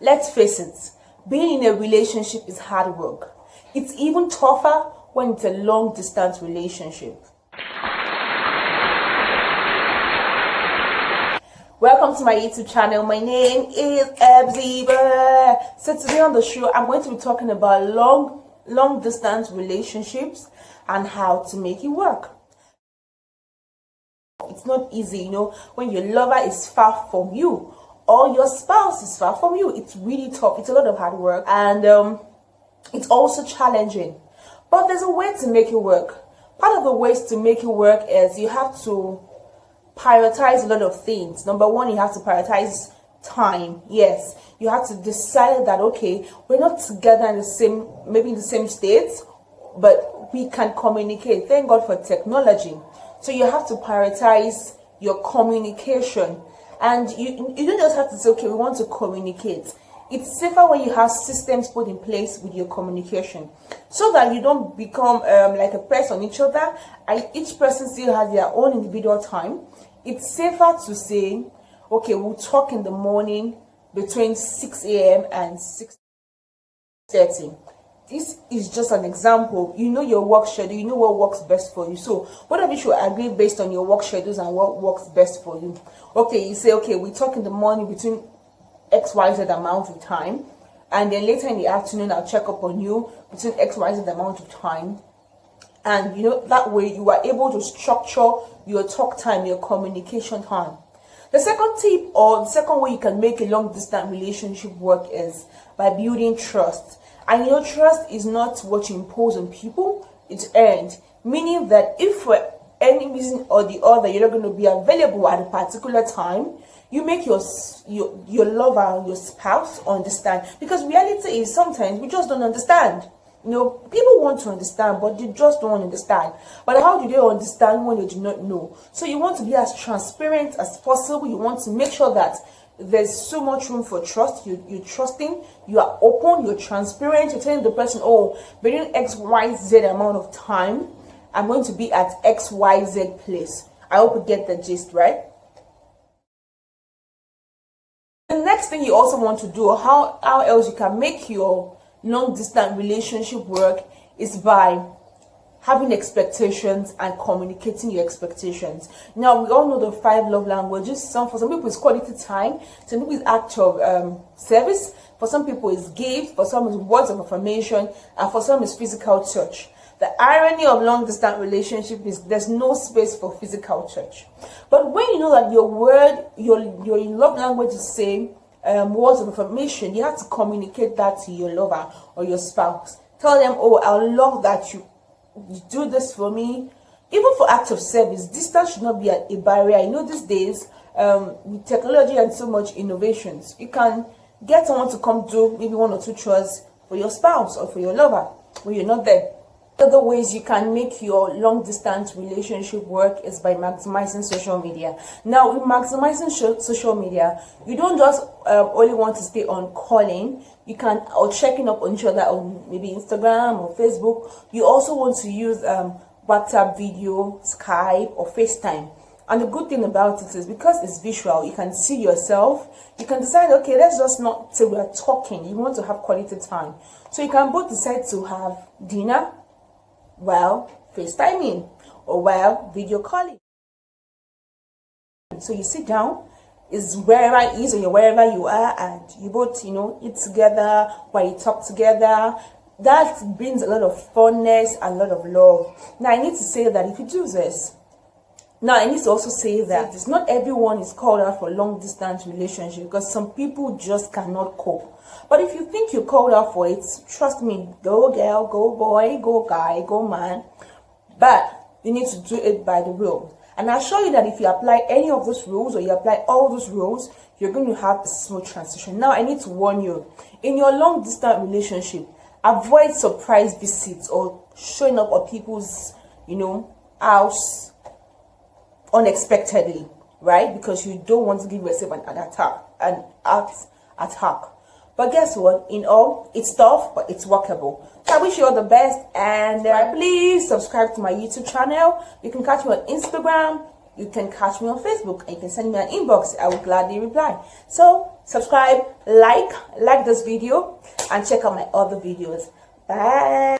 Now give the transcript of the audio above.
Let's face it, being in a relationship is hard work. It's even tougher when it's a long distance relationship. Welcome to my YouTube channel. My name is Ebziba. So today on the show, I'm going to be talking about long distance relationships and how to make it work. It's not easy, when your lover is far from you or your spouse is far from you. It's really tough. It's a lot of hard work, and it's also challenging. But there's a way to make it work. Part of the ways to make it work is you have to prioritize a lot of things. Number one, you have to prioritize time. Yes, you have to decide that, okay, we're not together in the same states, but we can communicate. Thank God for technology. So you have to prioritize your communication, and you don't just have to say, okay, we want to communicate. It's safer when you have systems put in place with your communication, so that you don't become like a pest on each other, and each person still has their own individual time. It's safer to say, okay, we'll talk in the morning between 6 a.m. and 6:30. This is just an example. You know your work schedule, you know what works best for you. So both of you should agree based on your work schedules and what works best for you. Okay, you say, okay, we talk in the morning between XYZ amount of time, and then later in the afternoon I'll check up on you between XYZ amount of time. And that way you are able to structure your talk time, your communication time. The second tip, or the second way you can make a long distance relationship work, is by building trust. And trust is not what you impose on people, it's earned. Meaning that if for any reason or the other you're not going to be available at a particular time, you make your lover, your spouse understand. Because reality is sometimes we just don't understand. People want to understand, but they just don't understand. But how do they understand when they do not know? So you want to be as transparent as possible. You want to make sure that there's so much room for trust. You're trusting, you are open, you're transparent. You're telling the person, oh, within XYZ amount of time, I'm going to be at XYZ place. I hope you get the gist, right? The next thing you also want to do, how else you can make your long distance relationship work, is by having expectations and communicating your expectations. Now, we all know the 5 love languages. For some people it's quality time, some people it's act of service, for some people it's gifts, for some it's words of affirmation, and for some it's physical touch. The irony of long distance relationship is there's no space for physical touch. But when you know that your love language is same, words of affirmation, you have to communicate that to your lover or your spouse. Tell them, oh, I love that you do this for me. Even for acts of service, distance should not be a barrier. These days, with technology and so much innovations, you can get someone to come do maybe 1 or 2 chores for your spouse or for your lover when you're not there. Other ways you can make your long distance relationship work is by maximizing social media. Now, with maximizing social media, you don't just only want to stay on calling, or checking up on each other on maybe Instagram or Facebook. You also want to use WhatsApp video, Skype, or FaceTime. And the good thing about it is because it's visual, you can see yourself. You can decide, okay, let's just not say we're talking. You want to have quality time. So you can both decide to have dinner while FaceTiming or while video calling. So you sit down, is wherever it is or wherever you are, and you both eat together while you talk together. That brings a lot of funness and a lot of love. Now I need to say that if you do this, now I need to also say that it's not everyone is called out for long distance relationship, because some people just cannot cope. But if you think you're called out for it, trust me, go girl, go boy, go guy, go man. But you need to do it by the rules. And I'll show you that if you apply any of those rules, or you apply all those rules, you're going to have a smooth transition. Now I need to warn you, in your long distance relationship, avoid surprise visits or showing up at people's house unexpectedly, right? Because you don't want to give yourself an attack. But guess what? In all, it's tough, but it's workable. So I wish you all the best, and please subscribe to my YouTube channel. You can catch me on Instagram, you can catch me on Facebook and you can send me an inbox. I will gladly reply. So subscribe, like this video, and check out my other videos. Bye.